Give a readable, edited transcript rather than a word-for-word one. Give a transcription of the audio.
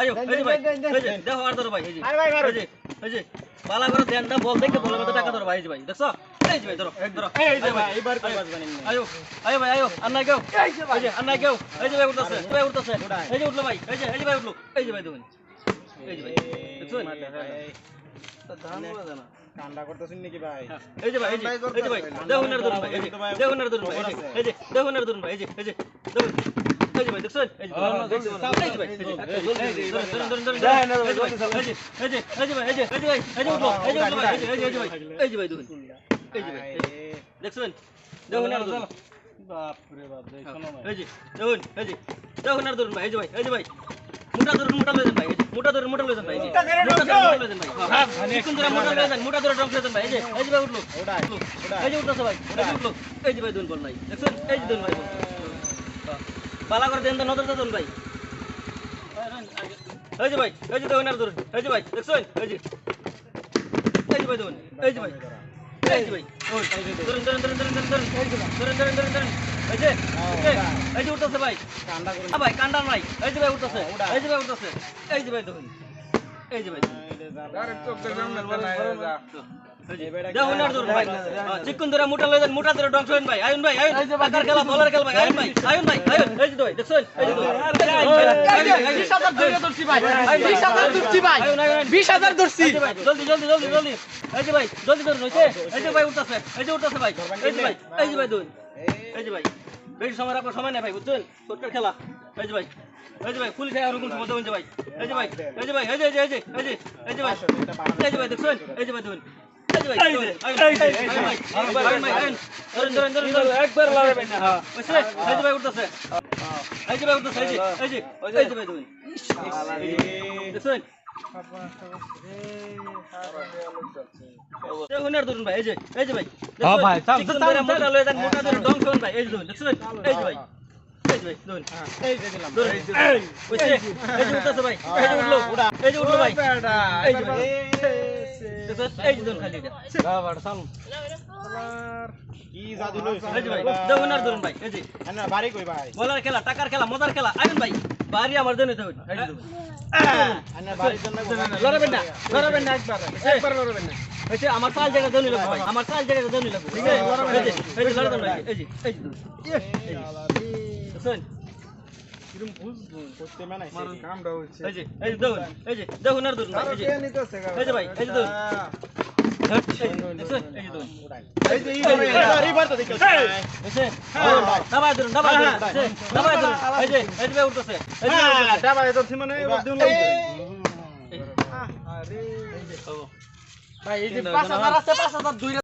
আয়ো এই যে ভাই এই যে দেখো আর ধরো ভাই এই যে আরে ভাই এই যে বালা করে দেন না বল দেখে বলের মধ্যে টাকা ধরো ভাই এই যে ভাই দেখছো এই যে ভাই ধরো ধরো এই যে ভাই এবার কই বাজবেন এমনি আয়ো আয়ো ভাই আয়ো আন্না কেউ এই যে আন্না কেউ এই যে ভাই উঠতেছে এই যে উঠলো ভাই এই যে ভাই উঠলো এই যে ভাই দেখুন এই যে ভাই দেখছো তো ধান বাজে না কান্ডা করতেছেন নাকি ভাই এই যে ভাই এই যে ভাই দেখুন আর ধরুন ভাই এই যে দেখুন আর ধরুন ভাই এই যে দেখুন আর ধরুন ভাই এই যে দেখুন এই যে ভাই দেখছেন এই যে ভাই এই যে ভাই এই যে ভাই এই যে ভাই এই যে উঠলো এই যে ভাই এই যে ভাই দেখুন এই যে ভাই দেখছেন দেখুন আর ধরুন বাপ রে বাপ দেখুন এই যে দেখুন এই যে দেখুন আর ধরুন ভাই এই যে ভাই মোটা ধরুন মোটা লয়ে যান ভাই মোটা ধরুন মোটা লয়ে যান ভাই মোটা ধরুন লয়ে যান ভাই হ্যাঁ চিকন ধরে মোটা লয়ে যান মোটা ধরে ডং লয়ে যান ভাই এই যে ভাই উঠলো এই যে উঠতেছে ভাই এই যে উঠলো এই যে ভাই দুন বল নাই দেখছেন এই যে দুন ভাই বালা করে দেন তো নজর দেন ভাই এই যে ভাই এই যে দেখুন আর ধরুন এই যে ভাই দেখছেন এই যে ভাই দেখুন এই যে ভাই এই যে ভাই ধরুন এই যে উঠতেছে ভাই কান্ডা করে ভাই কান্ডা নাই এই যে ভাই উঠতেছে এই যে ভাই দেখুন এই যে ভাই আরে চোখ দেখলাম না বলেন যা দেখুন আর ধরুন ভাই চিকন ধরে মোটা লয়ে যান মোটা ধরে ডং করেন ভাই আয়ুন ভাই আয়ুন টাকার খেলা বলার খেলা ভাই আয়ুন ভাই এই যে ভাই দেখছেন এই যে 20000 ধরে ধরছি ভাই 20000 ধরছি ভাই 20000 ধরছি জলদি এই যে ভাই জলদি ধরুন হইছে এই যে ভাই উঠতেছে ভাই এই যে ভাই দুন এই যে ভাই বেশি সময় রাখো সময় নাই ভাই বুঝছেন ছোটকার খেলা এই যে ভাই ফুল খেলা আর কোন সময় দেবেন যে ভাই এই যে ভাই এই যে ভাই দেখছেন এই যে ভাই দুন এই যে ভাই ধরুন একবার লাগাবেন না হ্যাঁ বুঝছে এই যে ভাই উঠতেছে এই যে ভাই দুন দেখছেন দেখুন আর ধরুন ভাই এই যে ভাই হ্যাঁ ভাই মোটা লয়ে যান মোটা ধরে ডং খান ভাই এই যে দেখছেন এই যে ভাই ধরুন এই যে দিলাম বুঝছে এই যে উঠতেছে ভাই এই যে উঠলো ভাই এই যে ভাই এই যে ধরুন খালি এটা বাবা চালু কি জাদু লইছ এই যে ভাই দেখুন আর ধরুন ভাই এই যে না বাড়ি কই ভাই বলার খেলা টাকার খেলা মজার খেলা আইন ভাই বাড়ি আমার জন্য তো এই যে আনা বাড়ির জন্য লড়বেন না একবার লড়বেন না এই যে আমার চাল জায়গা জমি লাগবে ভাই আমার চাল জায়গা জমি লাগবে ঠিক আছে এই যে লড়বেন ভাই এই যে শুন কিরম বুঝবো করতে মানে কামটা হচ্ছে এই যে দেখুন আর ধরুন ভাই এই যে ভাই এই যে ধরুন এই যে রিভার তো দেখো দাবাই ধরুন এই যে ভাই উঠতেছে এই যে দাবাই তো মানে এবার দিন ভাই এই যে 5000 আছে 5000 দুই